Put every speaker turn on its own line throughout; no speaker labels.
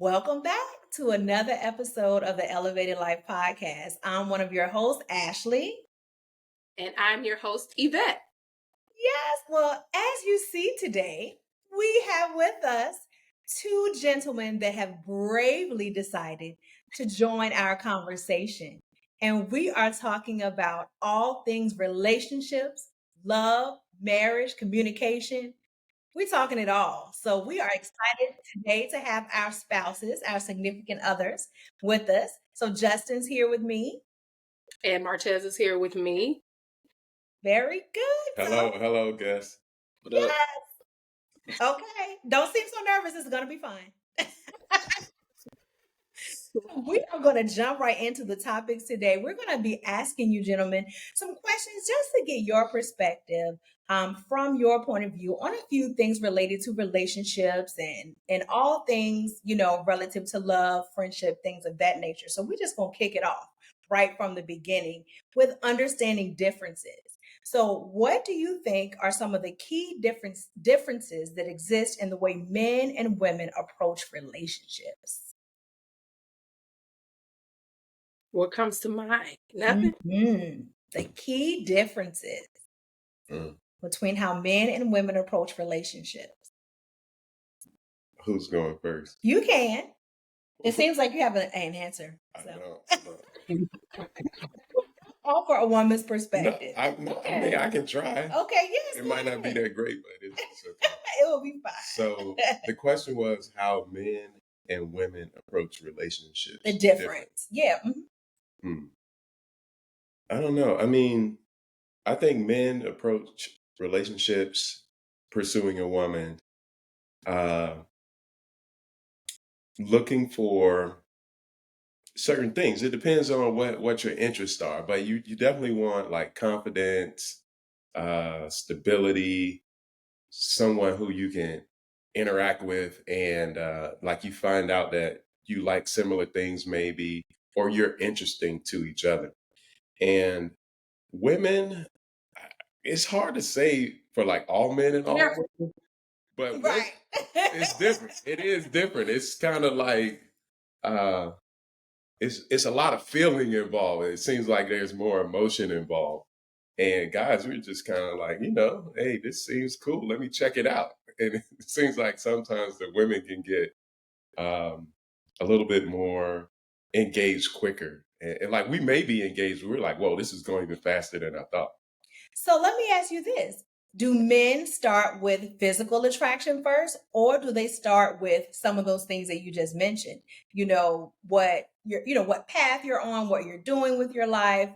Welcome back to another episode of the Elevated Life Podcast. I'm one of your hosts, Ashley.
And I'm your host, Yvette.
Yes, well, as you see today, we have with us two gentlemen that have bravely decided to join our conversation. And we are talking about all things relationships, love, marriage, communication. We're talking it all. So we are excited today to have our spouses, our significant others with us. So Justin's here with me.
And Martez is here with me.
Very good.
Hello, guys.
What up?
Yes. Okay. Don't seem so nervous. It's going to be fine. We are going to jump right into the topics today. We're going to be asking you, gentlemen, some questions just to get your perspective from your point of view on a few things related to relationships and all things, relative to love, friendship, things of that nature. So we're just going to kick it off right from the beginning with understanding differences. So what do you think are some of the key differences that exist in the way men and women approach relationships?
What comes to mind? Nothing.
The key differences between how men and women approach relationships.
Who's going first?
You can. It seems like you have an answer.
I
So.
know.
Offer a woman's perspective.
I mean, I can try.
Okay, yes.
It might not be that great, but it's okay.
It will be fine.
So the question was how men and women approach relationships.
The difference. Yeah.
I don't know. I mean, I think men approach relationships pursuing a woman looking for certain things. It depends on what your interests are, but you definitely want like confidence, stability, someone who you can interact with, and like you find out that you like similar things maybe, or you're interesting to each other. And women, it's hard to say for like all men and all women, but
Right.
it's different. It is different. It's kind of like it's a lot of feeling involved. It seems like there's more emotion involved. And guys, we're just kind of like, hey, this seems cool. Let me check it out. And it seems like sometimes the women can get a little bit more engaged quicker. And like we may be engaged. We're like, whoa, this is going even faster than I thought.
So let me ask you this. Do men start with physical attraction first, or do they start with some of those things that you just mentioned? What path you're on, what you're doing with your life,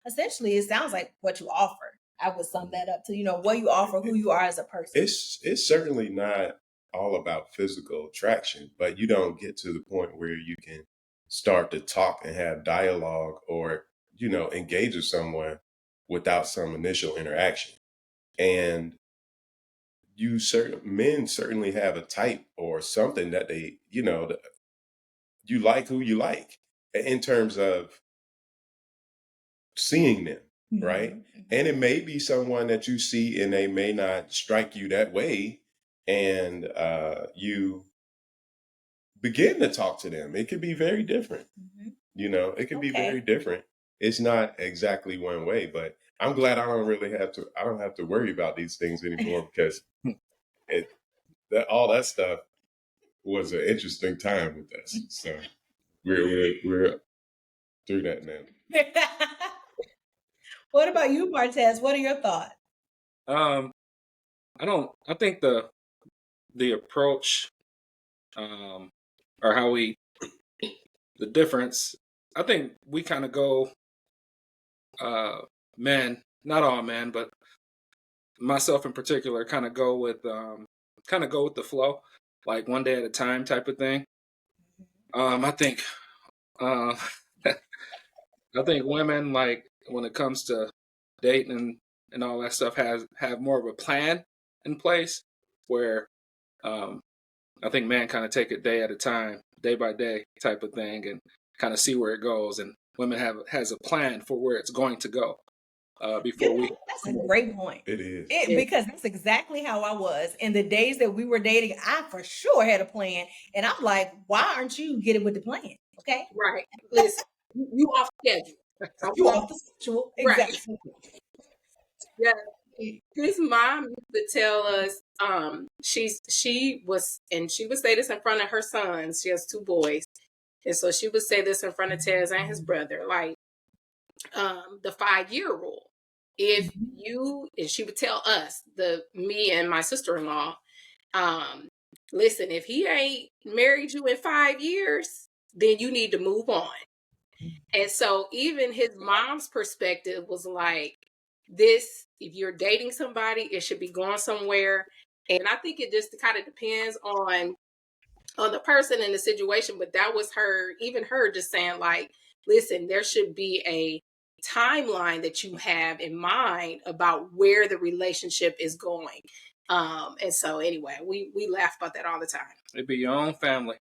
essentially it sounds like what you offer. I would sum that up to, what you offer, who you are as a person.
It's certainly not all about physical attraction, but you don't get to the point where you can start to talk and have dialogue or, engage with someone without some initial interaction. And men certainly have a type or something that they, you like who you like in terms of seeing them, right?
Mm-hmm.
And it may be someone that you see and they may not strike you that way. And you begin to talk to them. It could be very different.
Mm-hmm.
It could be very different. It's not exactly one way, but I'm glad I don't have to worry about these things anymore because all that stuff was an interesting time with us. So we're through that now.
What about you, Martez? What are your thoughts?
I think the approach, or how the difference, I think we kind of go, men, not all men, but myself in particular, kind of go with the flow, like one day at a time type of thing. I think, I think women, like when it comes to dating and all that stuff, have more of a plan in place, where I think men kind of take it day at a time, day by day type of thing, and kind of see where it goes. And women has a plan for where it's going to go. before we.
That's a great point.
It is.
Because that's exactly how I was. In the days that we were dating, I for sure had a plan. And I'm like, why aren't you getting with the plan? Okay.
Right. Listen, you off schedule.
You off the schedule.
Right.
Exactly.
Yeah. His mom used to tell us, she would say this in front of her sons. She has 2 boys. And so she would say this in front of Tez and his brother, like, the 5-year rule. If you, and she would tell us, me and my sister-in-law, listen, if he ain't married you in 5 years, then you need to move on. And so even his mom's perspective was like, this, if you're dating somebody, it should be going somewhere. And I think it just kind of depends on the person and the situation. But that was her just saying, like, listen, there should be a timeline that you have in mind about where the relationship is going. And so anyway, we laugh about that all the time.
It'd be your own family.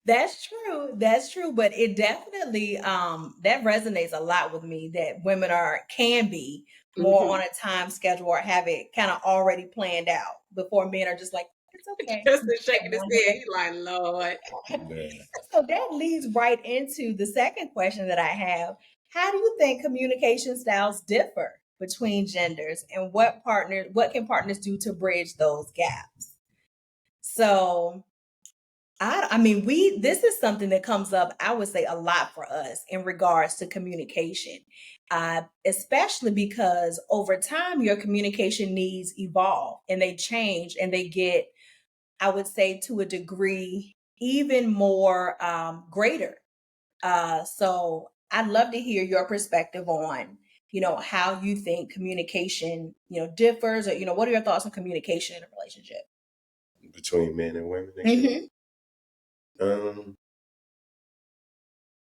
That's true. That's true. But it definitely that resonates a lot with me, that women can be more on a time schedule or have it kind of already planned out before men are just like, it's okay.
Just shaking his head. He's like, Lord.
So that leads right into the second question that I have. How do you think communication styles differ between genders, and what can partners do to bridge those gaps? So I mean, this is something that comes up, I would say, a lot for us in regards to communication, especially because over time, your communication needs evolve and they change and they get, I would say, to a degree, even more greater. So I'd love to hear your perspective on, how you think communication, differs, or, what are your thoughts on communication in a relationship?
Between men and women.
Mm-hmm.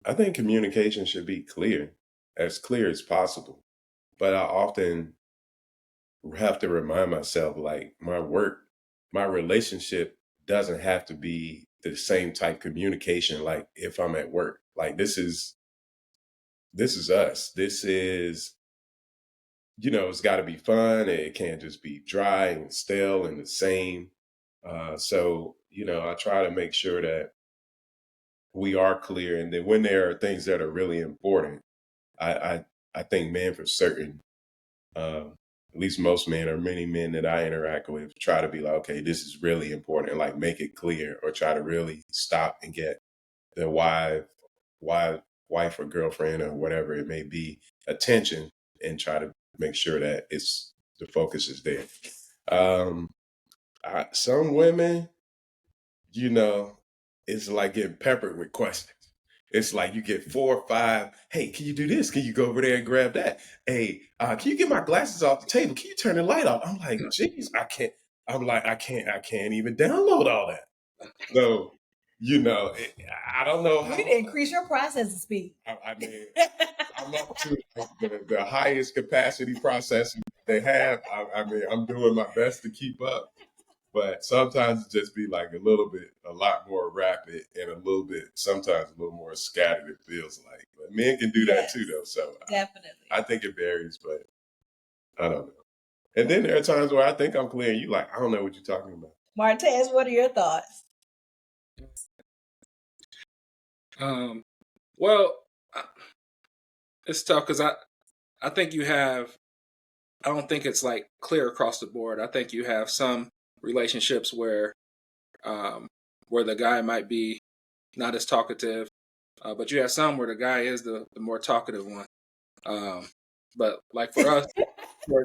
I think communication should be clear as possible. But I often have to remind myself, like, my relationship doesn't have to be the same type communication. Like if I'm at work, like this is us. This is, it's got to be fun. It can't just be dry and stale and the same. So, I try to make sure that we are clear. And then when there are things that are really important, I think men for certain, at least most men or many men that I interact with, try to be like, okay, this is really important, and like make it clear, or try to really stop and get their wife or girlfriend or whatever it may be attention, and try to make sure that the focus is there. Some women, it's like getting peppered with questions. It's like you get 4 or 5. Hey, can you do this? Can you go over there and grab that? Hey, can you get my glasses off the table? Can you turn the light off? I'm like, geez, I can't. I'm like, I can't even download all that. So, I don't know how.
You need to increase your processing speed.
I mean, I'm up to the highest capacity processing they have. I mean, I'm doing my best to keep up. But sometimes it just be like a lot more rapid, and sometimes a little more scattered, it feels like. But men can do that too, though. So
definitely.
I think it varies, but I don't know. And then there are times where I think I'm clear and you like, I don't know what you're talking about.
Martez, what are your thoughts?
Well, it's tough because I think I don't think it's like clear across the board. I think you have some relationships where the guy might be not as talkative, but you have some where the guy is the more talkative one. But like for us, for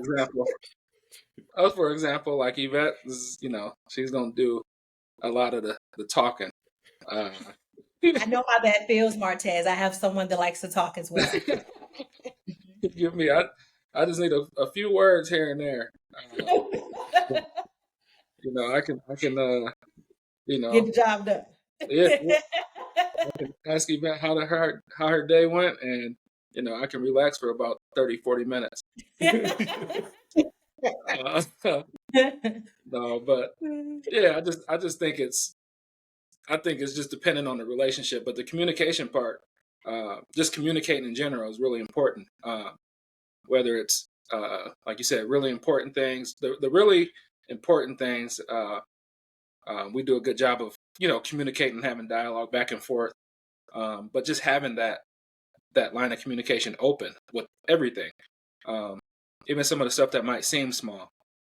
example, like Yvette is, she's gonna do a lot of the talking.
I know how that feels, Martez. I have someone that likes to talk as well.
Give me, I just need a few words here and there. I can
get the job done.
Yeah, I can ask Yvette how her day went, and I can relax for about 30, 40 minutes. No, but yeah, I just think it's just dependent on the relationship, but the communication part, just communicating in general is really important. whether it's like you said, really important things. The really important things, we do a good job of communicating, having dialogue back and forth. But just having that line of communication open with everything, um, even some of the stuff that might seem small.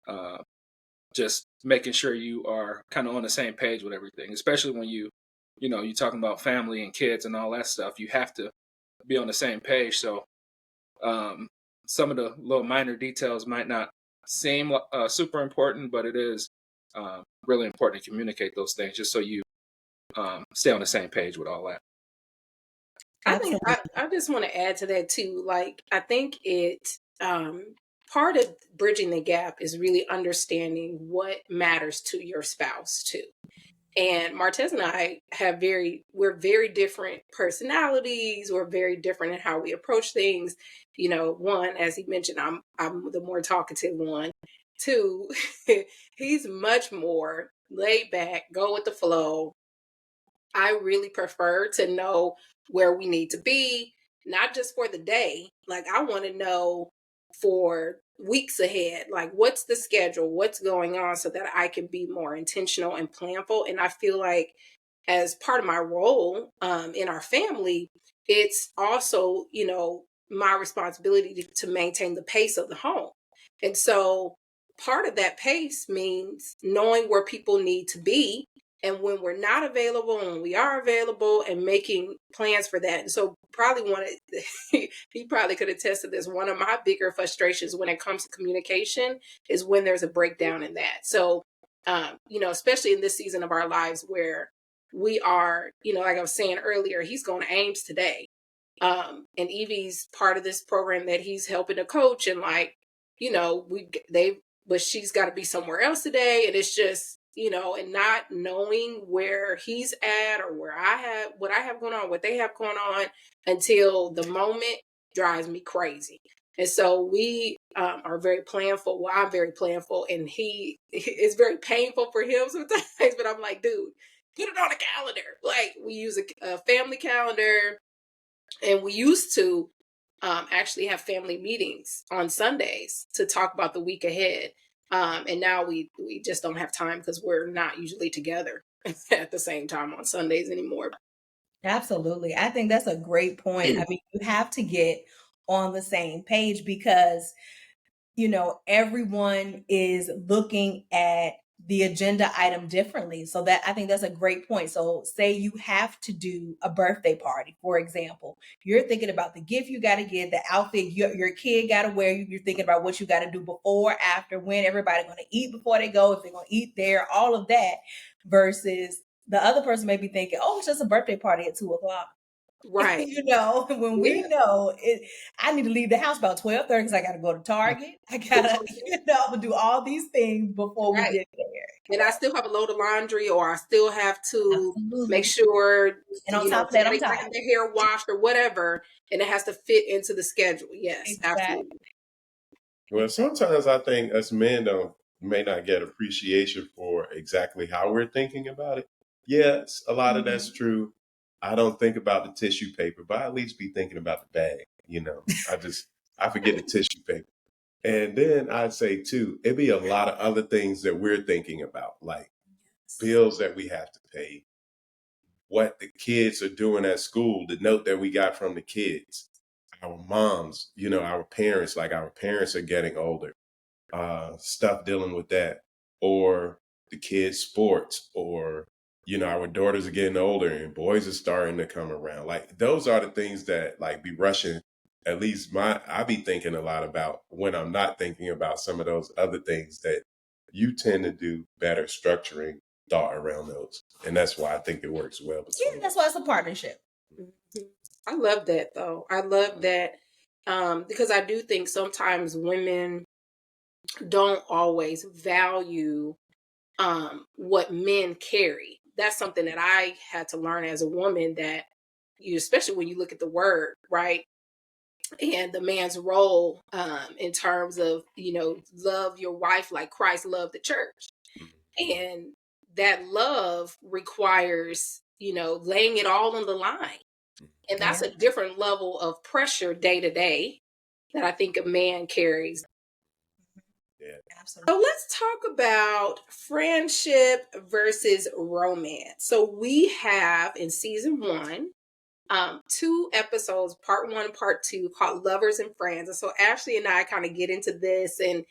Uh, just making sure you are kind of on the same page with everything, especially when you're talking about family and kids and all that stuff. You have to be on the same page. So um, some of the little minor details might not seem super important, but it is really important to communicate those things just so you stay on the same page with all that.
I think
Absolutely.
I just want to add to that too. Like, I think part of bridging the gap is really understanding what matters to your spouse too. And Martez and I we're very different personalities. We're very different in how we approach things. One, as he mentioned, I'm the more talkative one. Two, he's much more laid back, go with the flow. I really prefer to know where we need to be, not just for the day. Like, I want to know for weeks ahead, like, what's the schedule, what's going on, so that I can be more intentional and planful. And I feel like, as part of my role in our family, it's also, my responsibility to maintain the pace of the home. And so part of that pace means knowing where people need to be and when we're not available and when we are available, and making plans for that. And so probably he probably could attest to this. One of my bigger frustrations when it comes to communication is when there's a breakdown in that. So, especially in this season of our lives where we are, like I was saying earlier, he's going to Ames today. And Evie's part of this program that he's helping to coach, and like, but she's got to be somewhere else today. And it's just, and not knowing where he's at or what I have going on, what they have going on until the moment drives me crazy. And so we are very planful. Well, I'm very planful, and it's very painful for him sometimes, but I'm like, dude, put it on a calendar. Like, we use a family calendar, and we used to actually have family meetings on Sundays to talk about the week ahead. And now we just don't have time because we're not usually together at the same time on Sundays anymore.
Absolutely. I think that's a great point. I mean, you have to get on the same page because, everyone is looking at the agenda item differently. So that I think that's a great point. So say you have to do a birthday party, for example. You're thinking about the gift you got to get, the outfit your kid got to wear. You're thinking about what you got to do before, after, when everybody's going to eat before they go, if they're going to eat there, all of that, versus the other person may be thinking, oh, it's just a birthday party at 2:00.
Right.
When we
Yeah.
know it, I need to leave the house about 12:30 because I got to go to Target. I gotta, do all these things before we
Right.
get there.
And I still have a load of laundry, or I still have to make
Absolutely.
sure,
And on top of that, I'm
today I
tired.
have the hair washed or whatever, and it has to fit into the schedule. Yes, absolutely.
Exactly.
Well, sometimes I think us men may not get appreciation for exactly how we're thinking about it. Yes, a lot of that's true. I don't think about the tissue paper, but I at least be thinking about the bag. I forget the tissue paper. And then I'd say too, it'd be a lot of other things that we're thinking about, like bills that we have to pay, what the kids are doing at school, the note that we got from the kids, our moms, our parents, like our parents are getting older, stuff dealing with that, or the kids' sports, or, our daughters are getting older and boys are starting to come around. Like, those are the things that like be rushing. At least I be thinking a lot about when I'm not thinking about some of those other things that you tend to do better structuring thought around those. And that's why I think it works well
Yeah,
between
that's
us.
why it's a partnership.
Mhm. I love that though. I love that because I do think sometimes women don't always value what men carry. That's something that I had to learn as a woman, that especially when you look at the word, right? And the man's role in terms of, love your wife like Christ loved the church. And that love requires, laying it all on the line. And
Yeah.
that's a different level of pressure day to day that I think a man carries.
Yeah.
Absolutely.
So let's talk about friendship versus romance. So we have in season 1 2 episodes, part 1 and part 2, called Lovers and Friends. And so Ashley and I kind of get into this, and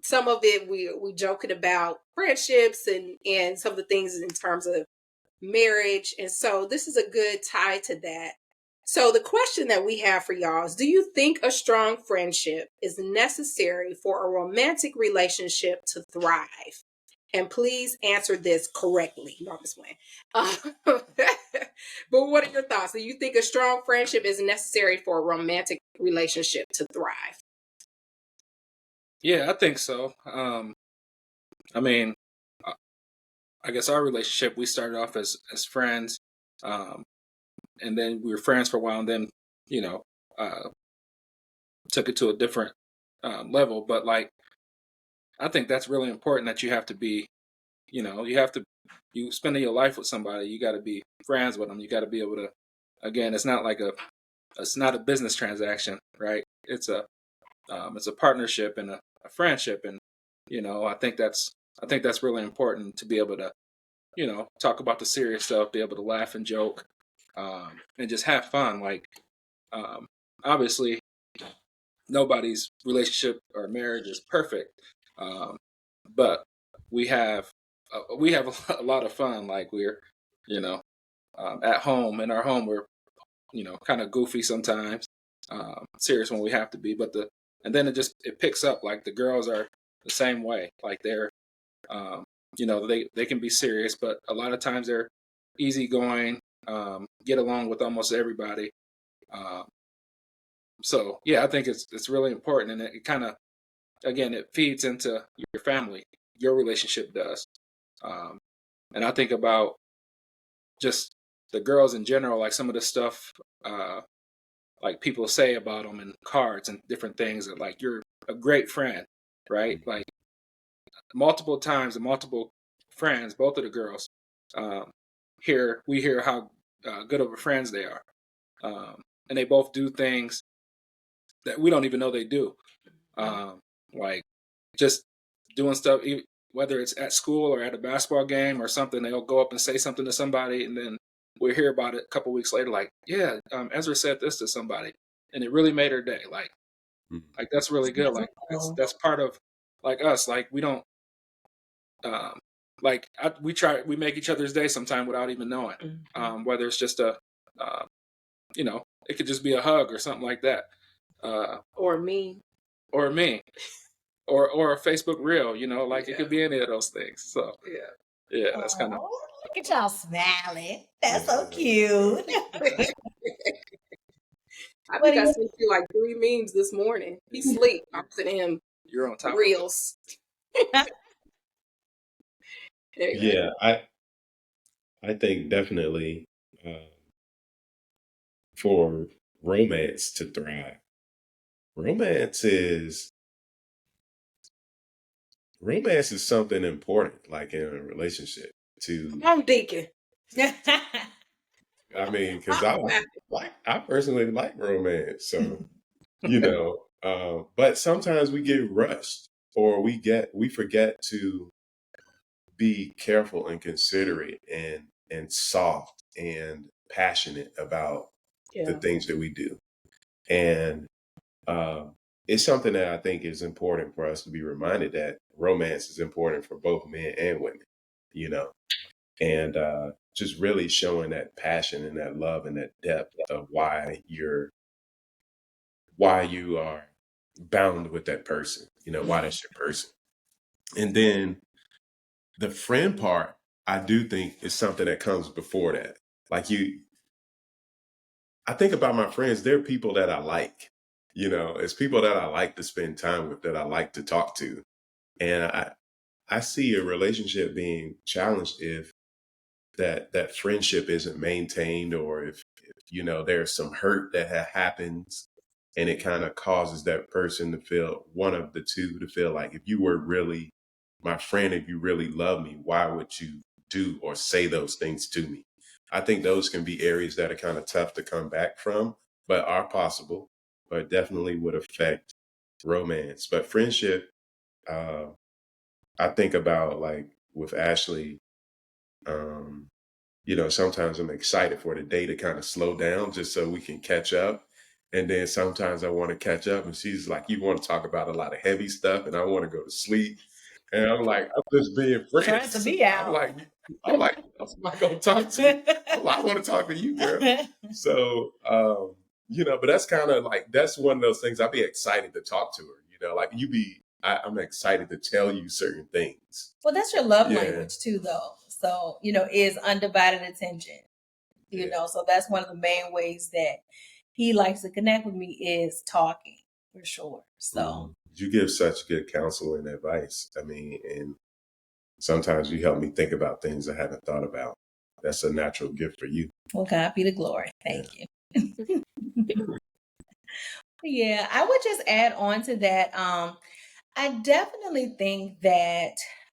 some of it we joking about friendships and some of the things in terms of marriage. And so this is a good tie to that. So the question that we have for y'all is, do you think a strong friendship is necessary for a romantic relationship to thrive? And please answer this correctly. No, I'm just playing. But what are your thoughts? Do you think a strong friendship is necessary for a romantic relationship to thrive?
Yeah, I think so. I mean, uh, I guess our relationship, we started off as friends, um, and then we were friends for a while, and then you know, uh, took it to a different level. But like, I think that's really important that you have to be, you spending your life with somebody, you got to be friends with them. You got to be able to. Again, it's not a business transaction, right? It's a partnership and a friendship, and I think that's really important to be able to talk about the serious stuff, be able to laugh and joke, and just have fun. Like, um, obviously, nobody's relationship or marriage is perfect, um, but we have a lot of fun. Like you know, at home in our home, we're kind of goofy sometimes, serious when we have to be, and then it picks up. Like the girls are the same way. Like they're they can be serious, but a lot of times they're easygoing, get along with almost everybody. Um, so yeah, I think it's really important, and it kind of again it feeds into your family. Your relationship does, um, and I think about just the girls in general, like some of the stuff like people say about them in cards and different things, that like you're a great friend, right? Like multiple times and multiple friends, both of the girls, um, we hear how good of a friends they are, and they both do things that we don't even know they do, like just doing stuff, whether it's at school or at a basketball game or something. They'll go up and say something to somebody, and then we hear about it a couple weeks later, like, yeah, Ezra said this to somebody, and it really made her day. Like that's really good. Like that's part of like us. Like we don't um, we make each other's day sometime without even knowing. Whether it's just uh, it could just be a hug or something like that,
Or me.
or me, or a Facebook reel. Like it could be any of those things. So yeah, that's kind of.
Oh, look at y'all smiling. That's so cute.
I
What
think
do
I
you
sent you like 3 memes this morning. He sleep. I'm sending him
You're on top
reels. Anyway.
Yeah, I think definitely uh, for romance to thrive, romance is romance is something important, like in a relationship.
Come
To
on, Deacon.
I mean, because I personally like romance, so you know. But sometimes we get rushed, or we forget to be careful and considerate and soft and passionate about the
Yeah.
things that we do. And it's something that I think is important for us to be reminded that romance is important for both men and women, you know, and just really showing that passion and that love and that depth of why you are bound with that person, why that's your person. And then the friend part, I do think is something that comes before that. Like I think about my friends, they're people that I like. It's people that I like to spend time with, that I like to talk to. And I see a relationship being challenged if that friendship isn't maintained, or if there's some hurt that happens, and it kind of causes that person to feel, one of the two to feel like, if you were really my friend, if you really love me, why would you do or say those things to me? I think those can be areas that are kind of tough to come back from, but are possible. or it definitely would affect romance. But friendship, I think about like with Ashley, um, sometimes I'm excited for the day to kind of slow down just so we can catch up. And then sometimes I want to catch up and she's like, you want to talk about a lot of heavy stuff and I want to go to sleep. And I'm like, I'm just being
Trying
friends.
to be
I'm
out.
like, I'm not going to talk to you. I'm like, I want to talk to you, girl. So, but that's kind of like, that's one of those things I'd be excited to talk to her, like I'm excited to tell you certain things.
Well, that's your love
Yeah.
language too, though. So, is undivided attention. So that's one of the main ways that he likes to connect with me is talking, for sure. So
you give such good counsel and advice. I mean, and sometimes you help me think about things I haven't thought about. That's a natural gift for you.
well, God be the glory. Thank you. Yeah, I would just add on to that. I definitely think that,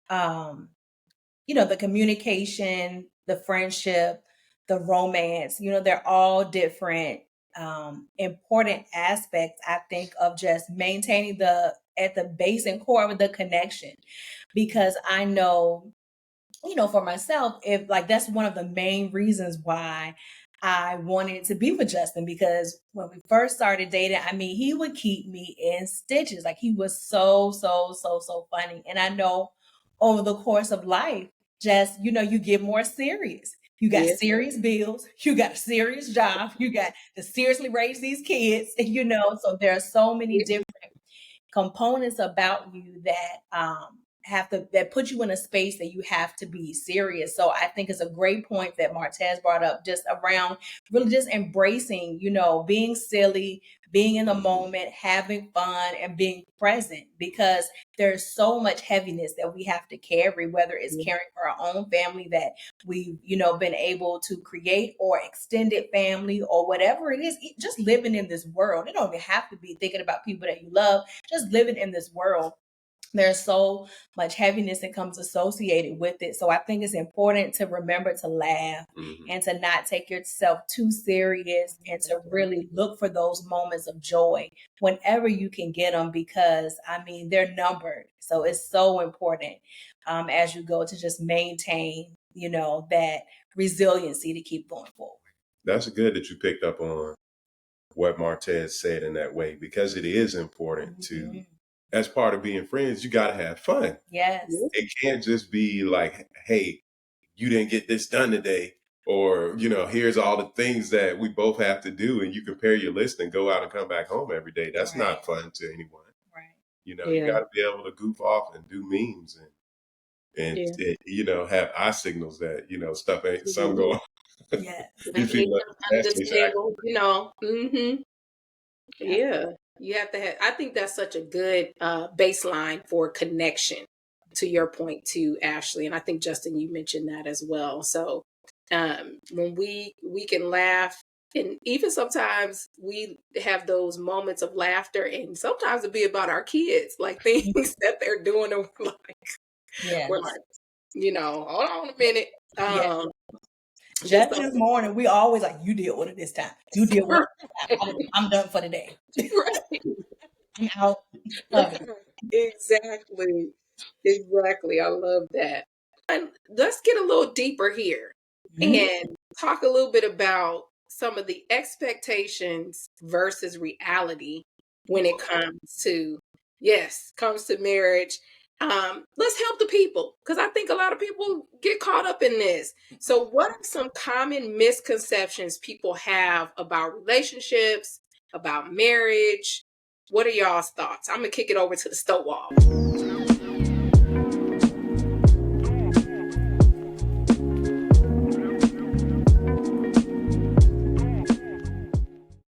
the communication, the friendship, the romance, they're all different, important aspects, I think, of just maintaining at the base and core of the connection. Because I know, for myself, if like that's one of the main reasons why I wanted to be with Justin, because when we first started dating, I mean, he would keep me in stitches. Like he was so, so, so, so funny. And I know over the course of life, just, you get more serious. You got serious bills, you got a serious job, you got to seriously raise these kids, so there are so many different components about you that that put you in a space that you have to be serious. So I think it's a great point that Martez brought up, just around really just embracing, being silly, being in the moment, having fun, and being present, because there's so much heaviness that we have to carry, whether it's caring for our own family that we've, been able to create, or extended family, or whatever it is, just living in this world. It don't even have to be thinking about people that you love, just living in this world. There's so much heaviness that comes associated with it. So I think it's important to remember to laugh and to not take yourself too serious, and to really look for those moments of joy whenever you can get them, because I mean, they're numbered. So it's so important as you go to just maintain, that resiliency to keep going forward.
That's good that you picked up on what Martez said in that way, because it is important to, as part of being friends, you got to have fun.
Yes.
It can't just be like, hey, you didn't get this done today, or, here's all the things that we both have to do, and you compare your list and go out and come back home every day. That's not fun to anyone.
Right.
You got to be able to goof off and do memes and have eye signals that, stuff ain't some going on.
Yes.
You feel like
Under the table, Yeah. You have to have, I think that's such a good baseline for connection, to your point too, Ashley. And I think, Justin, you mentioned that as well. So when we can laugh, and even sometimes we have those moments of laughter, and sometimes it'd be about our kids, like things that they're doing, and we're like, hold on a minute.
Just this morning, we always like, you deal with it this time. You deal with it. I'm done for the day.
Right.
I'm out.
Exactly. I love that. And let's get a little deeper here and talk a little bit about some of the expectations versus reality when it comes to marriage. Let's help the people, because I think a lot of people get caught up in this. So what are some common misconceptions people have about relationships, about marriage? What are y'all's thoughts? I'm gonna kick it over to the stove wall.